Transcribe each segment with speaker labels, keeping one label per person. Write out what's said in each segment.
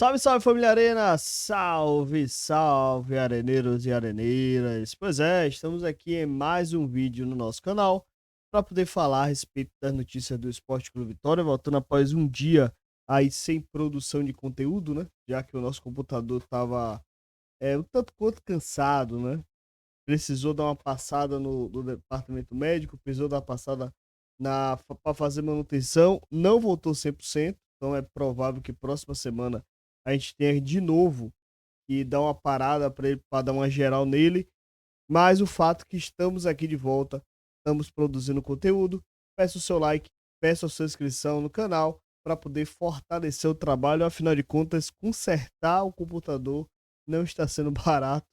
Speaker 1: Salve, salve família Arena! Salve, salve areneiros e areneiras! Pois é, estamos aqui em mais um vídeo no nosso canal para poder falar a respeito das notícias do Esporte Clube Vitória, voltando após um dia aí sem produção de conteúdo, né? Já que o nosso computador estava um tanto quanto cansado, né? Precisou dar uma passada no departamento médico, precisou dar uma passada para fazer manutenção, não voltou 100%, então é provável que próxima semana a gente tenha de novo que dar uma parada para ele, para dar uma geral nele, mas o fato é que estamos aqui de volta, estamos produzindo conteúdo. Peço o seu like, peço a sua inscrição no canal para poder fortalecer o trabalho. Afinal de contas, consertar o computador não está sendo barato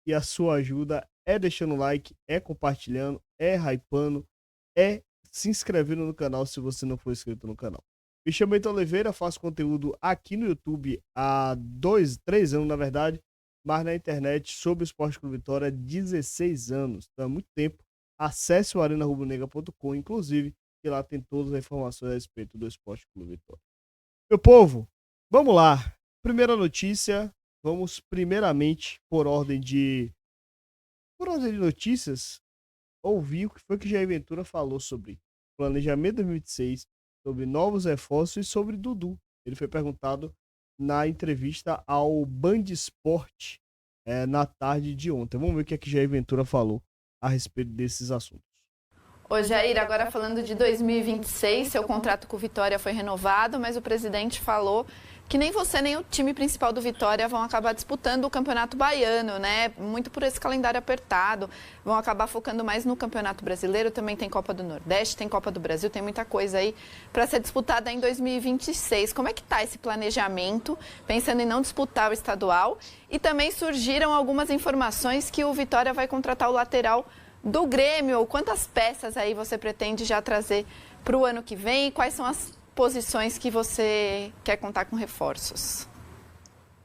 Speaker 1: e a sua ajuda é deixando o like, é compartilhando, é hypando, é se inscrevendo no canal se você não for inscrito no canal. Me chamo Heitor Oliveira, faço conteúdo aqui no YouTube há 3 anos, na verdade, mas na internet sobre o Esporte Clube Vitória há 16 anos. Então, há muito tempo. Acesse o arenarubronegra.com, inclusive, que lá tem todas as informações a respeito do Esporte Clube Vitória. Meu povo, vamos lá. Primeira notícia, vamos primeiramente por ordem de notícias, ouvir o que foi que Jair Ventura falou sobre planejamento 2026, sobre novos reforços e sobre Dudu. Ele foi perguntado na entrevista ao Band Esporte na tarde de ontem. Vamos ver o que é que Jair Ventura falou a respeito desses assuntos.
Speaker 2: Ô Jair, agora falando de 2026, seu contrato com o Vitória foi renovado, mas o presidente falou que nem você nem o time principal do Vitória vão acabar disputando o Campeonato Baiano, né? Muito por esse calendário apertado. Vão acabar focando mais no Campeonato Brasileiro, também tem Copa do Nordeste, tem Copa do Brasil, tem muita coisa aí para ser disputada em 2026. Como é que tá esse planejamento, pensando em não disputar o estadual? E também surgiram algumas informações que o Vitória vai contratar o lateral do Grêmio. Quantas peças aí você pretende já trazer para o ano que vem? E quais são as posições que você quer contar com reforços?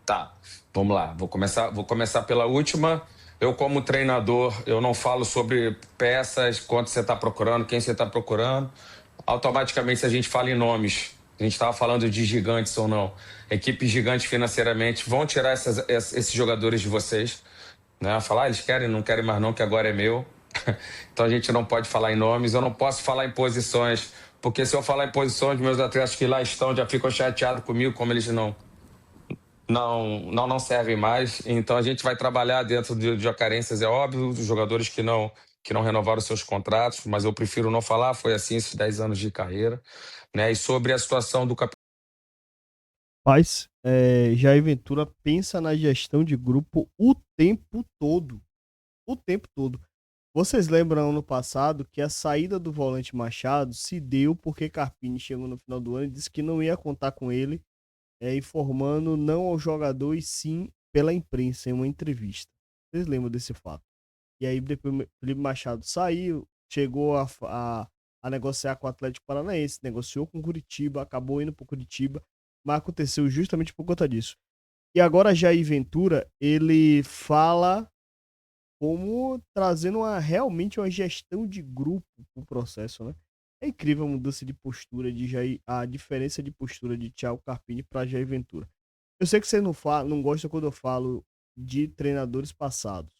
Speaker 3: Tá, vamos lá. Vou começar pela última. Eu, como treinador, eu não falo sobre peças, quanto você está procurando, quem você está procurando. Automaticamente, se a gente fala em nomes, a gente estava falando de gigantes ou não, equipes gigantes financeiramente vão tirar esses jogadores de vocês, né? Falar, eles querem, não querem mais não, que agora é meu. Então a gente não pode falar em nomes, eu não posso falar em posições, porque se eu falar em posições, meus atletas que lá estão já ficam chateados comigo, como eles não servem mais. Então a gente vai trabalhar dentro de carências, é óbvio, os jogadores que não renovaram seus contratos, mas eu prefiro não falar, foi assim esses 10 anos de carreira, né? E sobre a situação do campeonato.
Speaker 1: Mas Jair Ventura pensa na gestão de grupo o tempo todo. O tempo todo. Vocês lembram ano passado que a saída do volante Machado se deu porque Carpini chegou no final do ano e disse que não ia contar com ele, informando não ao jogador e sim pela imprensa em uma entrevista. Vocês lembram desse fato? E aí depois o Felipe Machado saiu, chegou a negociar com o Atlético Paranaense, negociou com o Curitiba, acabou indo para o Curitiba, mas aconteceu justamente por conta disso. E agora Jair Ventura, ele fala como trazendo realmente uma gestão de grupo pro processo, né? É incrível a mudança de postura de Jair, a diferença de postura de Thiago Carpini para Jair Ventura. Eu sei que você não gosta quando eu falo de treinadores passados,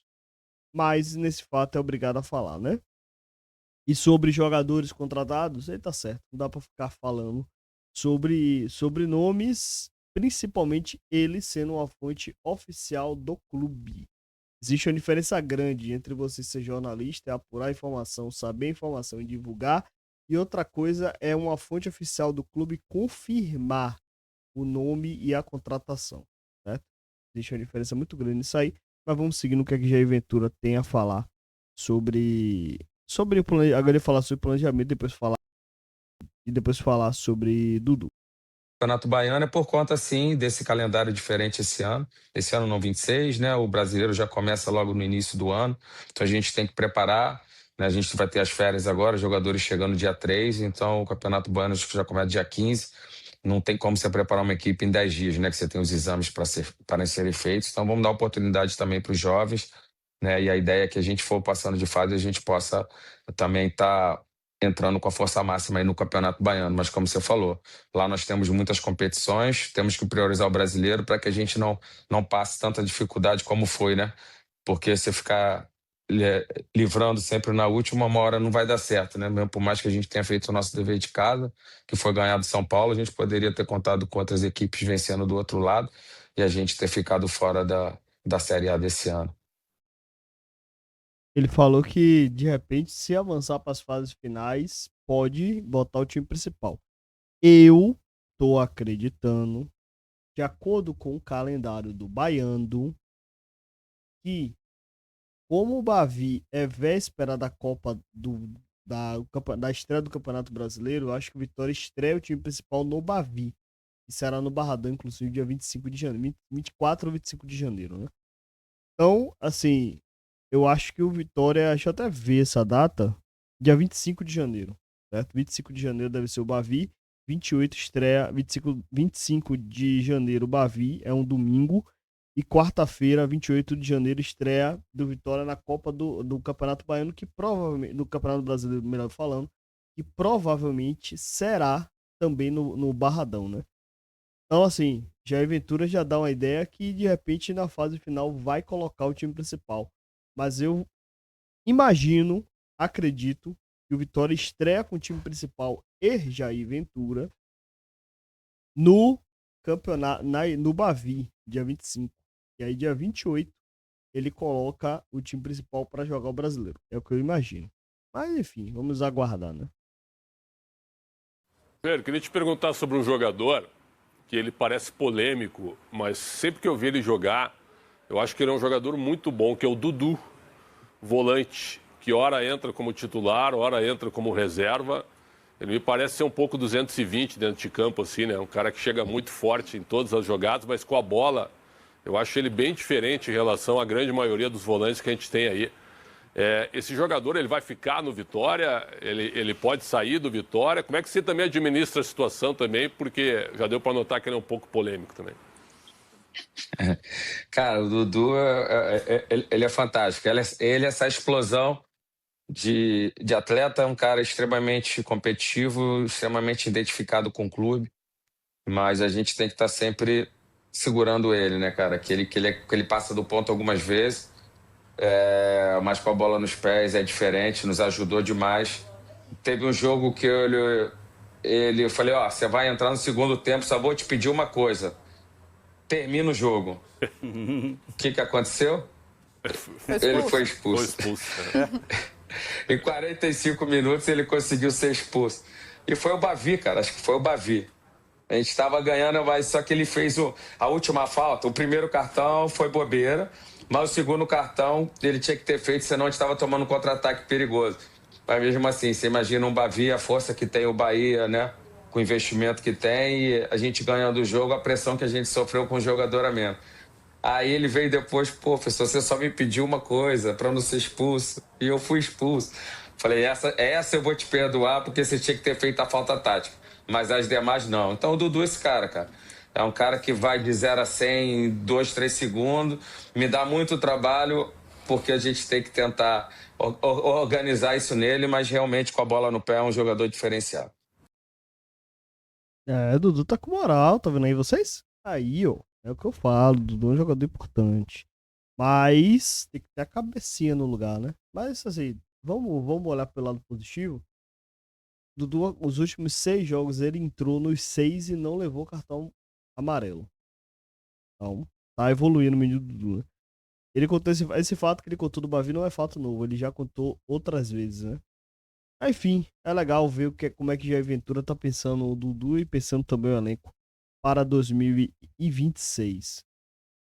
Speaker 1: mas nesse fato é obrigado a falar, né? E sobre jogadores contratados, ele tá certo, não dá para ficar falando sobre nomes, principalmente ele sendo uma fonte oficial do clube. Existe uma diferença grande entre você ser jornalista, apurar informação, saber informação e divulgar, e outra coisa é uma fonte oficial do clube confirmar o nome e a contratação, certo? Existe uma diferença muito grande nisso aí, mas vamos seguir no que a Jair Ventura tem a falar sobre o planejamento. Agora ele falar sobre planejamento, depois falar sobre Dudu.
Speaker 3: Campeonato Baiano é por conta, sim, desse calendário diferente esse ano. Esse ano não 26, né? O brasileiro já começa logo no início do ano. Então a gente tem que preparar, né? A gente vai ter as férias agora, jogadores chegando dia 3, então o Campeonato Baiano acho que já começa dia 15. Não tem como você preparar uma equipe em 10 dias, né? Que você tem os exames para serem feitos. Então vamos dar oportunidade também para os jovens, né? E a ideia é que a gente for passando de fase, a gente possa também estar entrando com a força máxima aí no Campeonato Baiano. Mas como você falou, lá nós temos muitas competições, temos que priorizar o brasileiro para que a gente não passe tanta dificuldade como foi, né? Porque você ficar livrando sempre na última, uma hora não vai dar certo, né? Mesmo por mais que a gente tenha feito o nosso dever de casa, que foi ganhar do São Paulo, a gente poderia ter contado com outras equipes vencendo do outro lado e a gente ter ficado fora da Série A desse ano.
Speaker 1: Ele falou que, de repente, se avançar para as fases finais, pode botar o time principal. Eu tô acreditando, de acordo com o calendário do Baiano, que como o Bavi é véspera da Copa da estreia do Campeonato Brasileiro, eu acho que o Vitória estreia o time principal no Bavi. Que será no Barradão, inclusive, dia 25 de janeiro. 24 ou 25 de janeiro, né? Então, assim, eu acho que o Vitória, deixa eu até ver essa data, dia 25 de janeiro, certo? 25 de janeiro deve ser o Bavi, 28 estreia, 25 de janeiro o Bavi, é um domingo, e quarta-feira, 28 de janeiro, estreia do Vitória na Copa do Campeonato Baiano, que provavelmente, do Campeonato Brasileiro, melhor falando, que provavelmente será também no Barradão, né? Então, assim, Jair Ventura já dá uma ideia que, de repente, na fase final vai colocar o time principal. Mas eu imagino, acredito, que o Vitória estreia com o time principal e Jair Ventura no campeonato, no Bavi, dia 25. E aí, dia 28, ele coloca o time principal para jogar o brasileiro. É o que eu imagino. Mas, enfim, vamos aguardar, né?
Speaker 4: Pedro, queria te perguntar sobre um jogador que ele parece polêmico, mas sempre que eu vi ele jogar, eu acho que ele é um jogador muito bom, que é o Dudu, volante, que ora entra como titular, ora entra como reserva. Ele me parece ser um pouco 220 dentro de campo, assim, né? Um cara que chega muito forte em todas as jogadas, mas com a bola, eu acho ele bem diferente em relação à grande maioria dos volantes que a gente tem aí. Esse jogador, ele vai ficar no Vitória? Ele pode sair do Vitória? Como é que você também administra a situação também? Porque já deu para notar que ele é um pouco polêmico também.
Speaker 3: Cara, o Dudu, ele é fantástico. Ele, essa explosão de atleta, é um cara extremamente competitivo, extremamente identificado com o clube, mas a gente tem que estar sempre segurando ele, né, cara? Que ele passa do ponto algumas vezes, mas com a bola nos pés é diferente, nos ajudou demais. Teve um jogo que eu falei, ó, você vai entrar no segundo tempo, só vou te pedir uma coisa. Termina o jogo. O que aconteceu? Ele foi expulso. Em 45 minutos ele conseguiu ser expulso. E foi o Bavi, cara, acho que foi o Bavi. A gente estava ganhando, mas só que ele fez a última falta. O primeiro cartão foi bobeira, mas o segundo cartão ele tinha que ter feito, senão a gente estava tomando um contra-ataque perigoso. Mas mesmo assim, você imagina um Bavi, a força que tem o Bahia, né? Com o investimento que tem, e a gente ganhando o jogo, a pressão que a gente sofreu com o jogador a menos. Aí ele veio depois, pô, professor, você só me pediu uma coisa para não ser expulso. E eu fui expulso. Falei, essa eu vou te perdoar porque você tinha que ter feito a falta tática. Mas as demais não. Então o Dudu é esse cara. É um cara que vai de 0 a 100 em 2, 3 segundos. Me dá muito trabalho porque a gente tem que tentar organizar isso nele, mas realmente com a bola no pé é um jogador diferenciado.
Speaker 1: Dudu tá com moral, tá vendo aí vocês? Aí, ó, é o que eu falo, Dudu é um jogador importante. Mas tem que ter a cabecinha no lugar, né? Mas assim, vamos olhar pelo lado positivo. Dudu, os últimos 6 jogos, ele entrou nos 6 e não levou cartão amarelo. Então, tá evoluindo o menino Dudu, né? Ele contou esse fato que ele contou do Bavi não é fato novo, ele já contou outras vezes, né? Enfim, é legal ver como é que Jair Ventura tá pensando o Dudu e pensando também o elenco para 2026.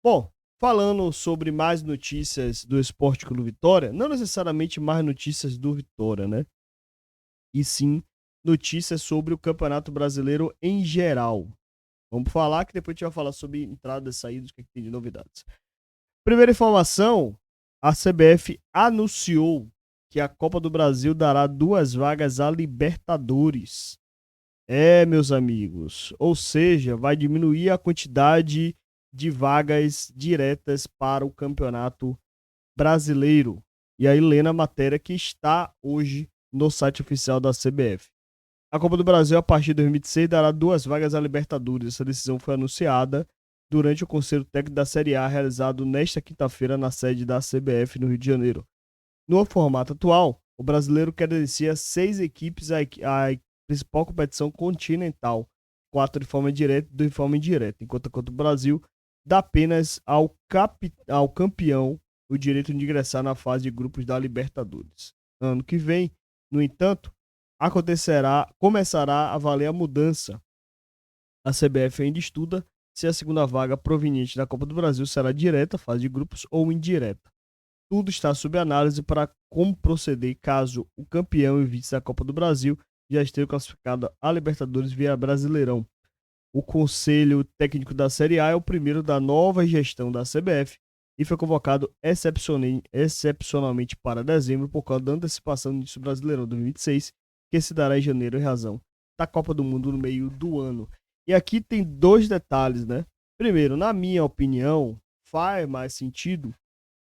Speaker 1: Bom, falando sobre mais notícias do Esporte Clube Vitória, não necessariamente mais notícias do Vitória, né? E sim notícias sobre o Campeonato Brasileiro em geral. Vamos falar que depois a gente vai falar sobre entradas e saídas, o que tem de novidades. Primeira informação, a CBF anunciou que a Copa do Brasil dará 2 vagas a Libertadores. Meus amigos, ou seja, vai diminuir a quantidade de vagas diretas para o Campeonato Brasileiro. E aí, lendo a matéria que está hoje no site oficial da CBF. A Copa do Brasil, a partir de 2026, dará 2 vagas à Libertadores. Essa decisão foi anunciada durante o Conselho Técnico da Série A, realizado nesta quinta-feira na sede da CBF, no Rio de Janeiro. No formato atual, o brasileiro credencia 6 equipes à principal competição continental, 4 de forma direta e 2 de forma indireta, enquanto o Brasil dá apenas ao campeão o direito de ingressar na fase de grupos da Libertadores. Ano que vem, no entanto, começará a valer a mudança. A CBF ainda estuda se a segunda vaga proveniente da Copa do Brasil será direta, fase de grupos, ou indireta. Tudo está sob análise para como proceder caso o campeão e vice da Copa do Brasil já esteja classificado a Libertadores via Brasileirão. O Conselho Técnico da Série A é o primeiro da nova gestão da CBF e foi convocado excepcionalmente para dezembro por causa da antecipação do início do Brasileirão 2026, que se dará em janeiro em razão da Copa do Mundo no meio do ano. E aqui tem 2 detalhes, né? Primeiro, na minha opinião, faz mais sentido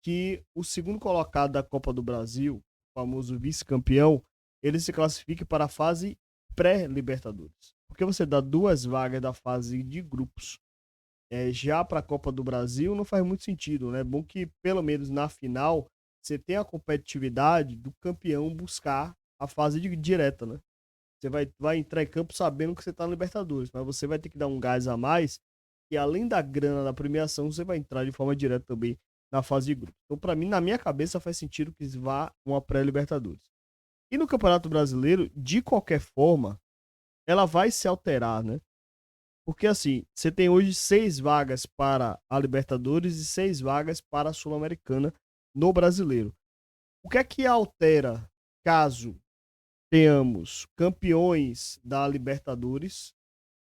Speaker 1: que o segundo colocado da Copa do Brasil, o famoso vice-campeão, ele se classifique para a fase pré-Libertadores. Porque você dá 2 vagas da fase de grupos já para a Copa do Brasil não faz muito sentido, né? É bom que, pelo menos na final, você tenha a competitividade do campeão buscar a fase direta, né? Você vai entrar em campo sabendo que você está na Libertadores, mas você vai ter que dar um gás a mais e além da grana da premiação, você vai entrar de forma direta também na fase de grupo. Então, para mim, na minha cabeça, faz sentido que vá uma pré-Libertadores. E no Campeonato Brasileiro, de qualquer forma, ela vai se alterar, né? Porque assim, você tem hoje 6 vagas para a Libertadores e 6 vagas para a Sul-Americana no Brasileiro. O que é que altera caso tenhamos campeões da Libertadores,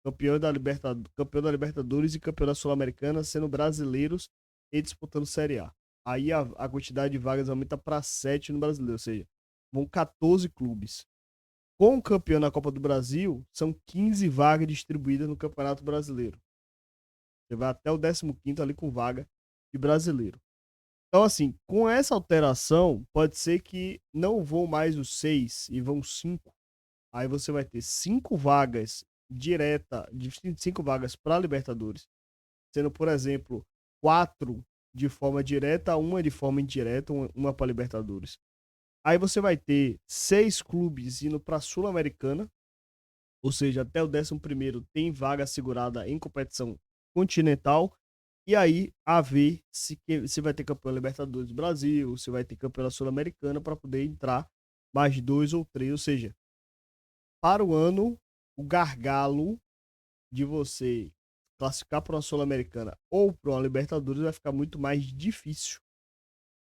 Speaker 1: campeão da Libertadores e campeão da Sul-Americana sendo brasileiros e disputando Série A? Aí a quantidade de vagas aumenta para 7 no Brasileiro, ou seja, vão 14 clubes. Com o campeão na Copa do Brasil, são 15 vagas distribuídas no Campeonato Brasileiro. Você vai até o 15º ali com vaga de brasileiro. Então, assim, com essa alteração, pode ser que não vão mais os 6 e vão 5. Aí você vai ter 5 vagas direta, 5 vagas para Libertadores, sendo, por exemplo, 4 de forma direta, 1 de forma indireta, uma para Libertadores. Aí você vai ter 6 clubes indo para a Sul-Americana, ou seja, até o 11º tem vaga assegurada em competição continental. E aí, a ver se vai ter campeão da Libertadores do Brasil, se vai ter campeão da Sul-Americana para poder entrar mais 2 ou 3. Ou seja, para o ano, o gargalo de você classificar para uma Sul-Americana ou para uma Libertadores vai ficar muito mais difícil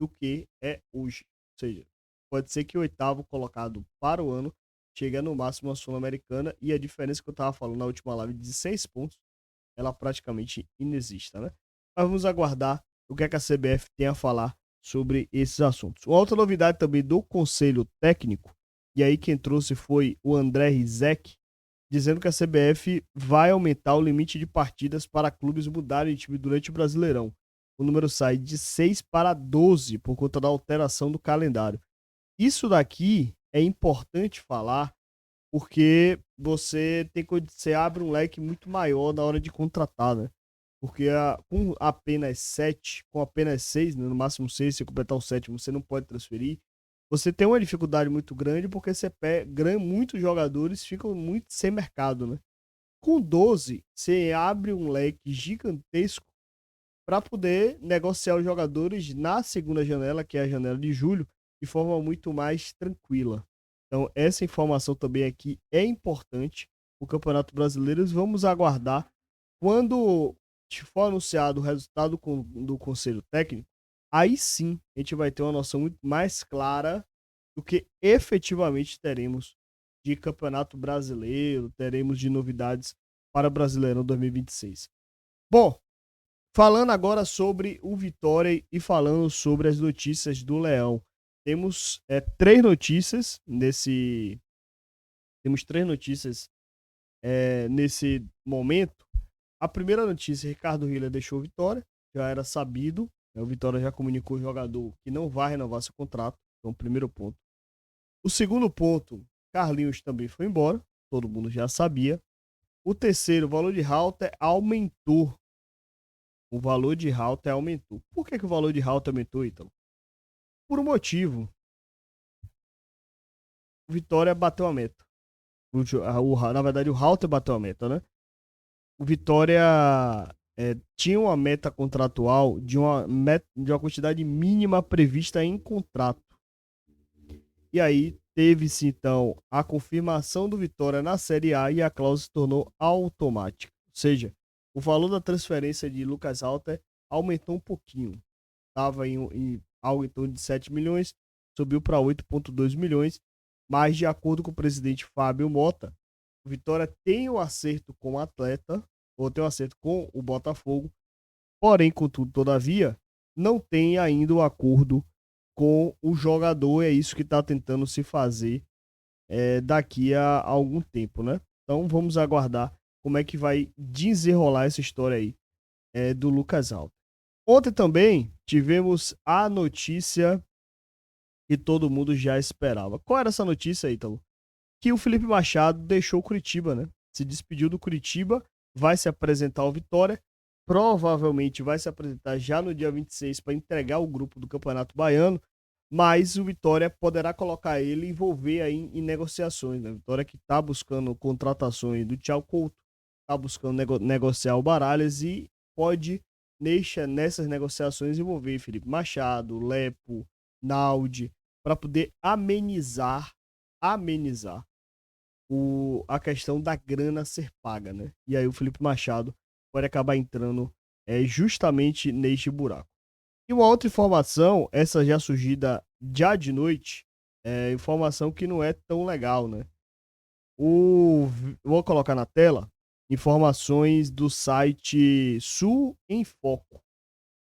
Speaker 1: do que é hoje. Ou seja, pode ser que o 8º colocado para o ano chegue no máximo a Sul-Americana e a diferença que eu estava falando na última live de 6 pontos, ela praticamente inexista, né? Mas vamos aguardar o que a CBF tem a falar sobre esses assuntos. Uma outra novidade também do Conselho Técnico, e aí quem trouxe foi o André Rizek, dizendo que a CBF vai aumentar o limite de partidas para clubes mudarem de time durante o Brasileirão. O número sai de 6 para 12 por conta da alteração do calendário. Isso daqui é importante falar porque você abre um leque muito maior na hora de contratar, né? Porque com apenas 7, com apenas 6, né? No máximo 6, se completar o 7º, você não pode transferir. Você tem uma dificuldade muito grande porque muitos jogadores ficam muito sem mercado, né? Com 12, você abre um leque gigantesco para poder negociar os jogadores na segunda janela, que é a janela de julho, de forma muito mais tranquila. Então, essa informação também aqui é importante. O Campeonato Brasileiro, vamos aguardar. Quando for anunciado o resultado do Conselho Técnico, aí sim a gente vai ter uma noção muito mais clara do que efetivamente teremos de Campeonato Brasileiro, teremos de novidades para o Brasileirão 2026. Bom, falando agora sobre o Vitória e falando sobre as notícias do Leão. Temos 3 notícias nesse momento. A primeira notícia, Ricardo Hiller deixou o Vitória, já era sabido, né? O Vitória já comunicou ao jogador que não vai renovar seu contrato, então primeiro ponto. O segundo ponto, Carlinhos também foi embora, todo mundo já sabia. O terceiro, o valor de halter aumentou. O valor de halter aumentou. Por que o valor de halter aumentou, Ítalo? Por um motivo. O Vitória bateu a meta. Na verdade, o halter bateu a meta, né? O Vitória tinha uma meta contratual de uma quantidade mínima prevista em contrato. E aí teve-se, então, a confirmação do Vitória na Série A e a cláusula se tornou automática. Ou seja, o valor da transferência de Lucas Halter aumentou um pouquinho. Estava em algo em torno de 7 milhões, subiu para 8,2 milhões. Mas, de acordo com o presidente Fábio Mota, o Vitória tem um acerto com o atleta, ou tem um acerto com o Botafogo, porém, contudo, todavia, não tem ainda o acordo com o jogador. É isso que está tentando se fazer daqui a algum tempo, né? Então vamos aguardar como é que vai desenrolar essa história aí do Lucas Halter. Ontem também tivemos a notícia que todo mundo já esperava. Qual era essa notícia, Ítalo? Que o Felipe Machado deixou o Curitiba, né? Se despediu do Curitiba, vai se apresentar ao Vitória, provavelmente vai se apresentar já no dia 26 para entregar o grupo do Campeonato Baiano, mas o Vitória poderá colocar ele e envolver aí em negociações, né? Vitória que está buscando contratações do Thiago Couto, está buscando negociar o Baralhas e pode, nessas negociações, envolver Felipe Machado, Lepo, Naldi, para poder amenizar a questão da grana a ser paga, né? E aí o Felipe Machado pode acabar entrando justamente neste buraco. E uma outra informação, essa já surgida já de noite, informação que não é tão legal, né? Vou colocar na tela informações do site Sul em Foco.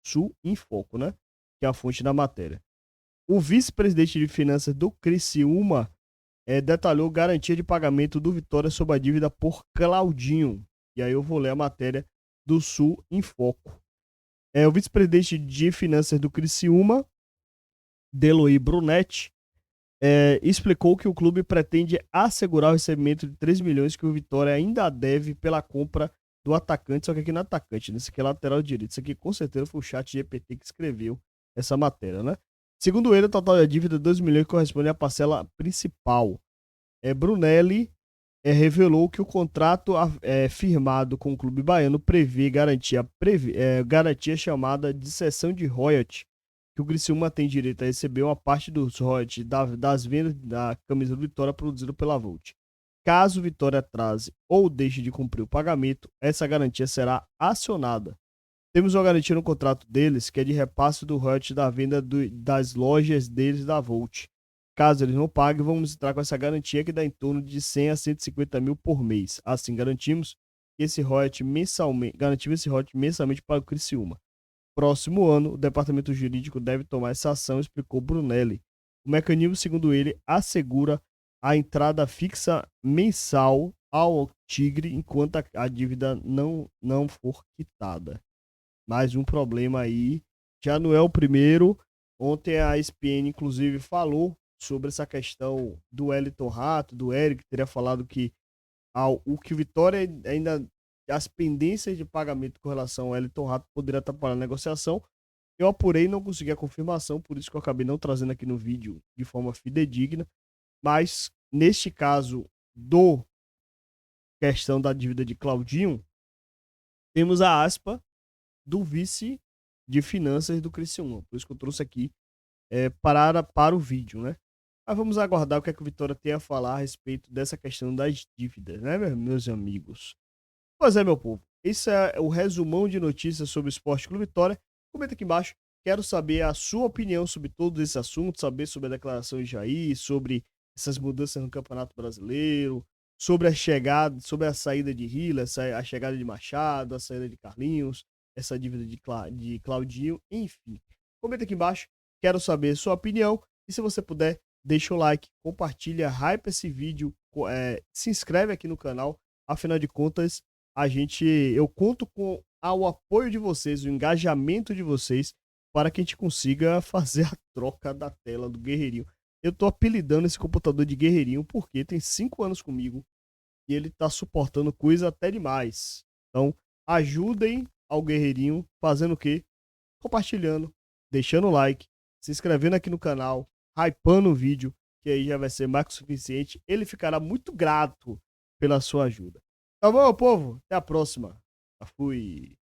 Speaker 1: Sul em Foco, né? Que é a fonte da matéria. O vice-presidente de finanças do Criciúma detalhou garantia de pagamento do Vitória sobre a dívida por Claudinho. E aí eu vou ler a matéria do Sul em Foco. O vice-presidente de finanças do Criciúma, Deloy Brunetti, explicou que o clube pretende assegurar o recebimento de 3 milhões que o Vitória ainda deve pela compra do atacante, só que aqui não é atacante, né? Isso aqui é lateral direito. Isso aqui com certeza foi o chat GPT que escreveu essa matéria, né? Segundo ele, o total da dívida de 2 milhões corresponde à parcela principal. Brunelli revelou que o contrato firmado com o clube baiano prevê garantia chamada de cessão de royalty, que o Criciúma tem direito a receber uma parte dos royalties das vendas da camisa do Vitória produzida pela Volt. Caso o Vitória atrase ou deixe de cumprir o pagamento, essa garantia será acionada. Temos uma garantia no contrato deles, que é de repasse do royalties da venda das lojas deles da Volt. Caso eles não paguem, vamos entrar com essa garantia que dá em torno de 100 a 150 mil por mês. Assim, garantimos esse royalties mensalmente para o Criciúma. Próximo ano, o departamento jurídico deve tomar essa ação, explicou Brunelli. O mecanismo, segundo ele, assegura a entrada fixa mensal ao Tigre enquanto a dívida não for quitada. Mais um problema aí, já não é o primeiro. Ontem a ESPN, inclusive, falou sobre essa questão do Wellington Rato, do Eric, teria falado que o que o Vitória ainda, as pendências de pagamento com relação ao Wellington Rato poderia atrapalhar a negociação. Eu apurei e não consegui a confirmação, por isso que eu acabei não trazendo aqui no vídeo de forma fidedigna. Mas, neste caso do questão da dívida de Claudinho, temos a aspa do vice de finanças do Criciúma. Por isso que eu trouxe aqui para o vídeo, né? Mas vamos aguardar o que é que o Vitória tem a falar a respeito dessa questão das dívidas, né, meus amigos? Pois é, meu povo. Esse é o resumão de notícias sobre o Esporte Clube Vitória. Comenta aqui embaixo. Quero saber a sua opinião sobre todos esses assuntos, saber sobre a declaração de Jair, sobre essas mudanças no Campeonato Brasileiro, sobre sobre a saída de Hila, a chegada de Machado, a saída de Carlinhos, essa dívida de Claudinho, enfim. Comenta aqui embaixo. Quero saber a sua opinião. E se você puder, deixa o like, compartilha, hype esse vídeo, se inscreve aqui no canal. Afinal de contas, eu conto com o apoio de vocês, o engajamento de vocês, para que a gente consiga fazer a troca da tela do Guerreirinho. Eu tô apelidando esse computador de guerreirinho porque tem 5 anos comigo e ele tá suportando coisa até demais. Então, ajudem ao guerreirinho fazendo o quê? Compartilhando, deixando o like, se inscrevendo aqui no canal, hypando o vídeo, que aí já vai ser mais que o suficiente. Ele ficará muito grato pela sua ajuda. Tá bom, povo? Até a próxima. Já fui.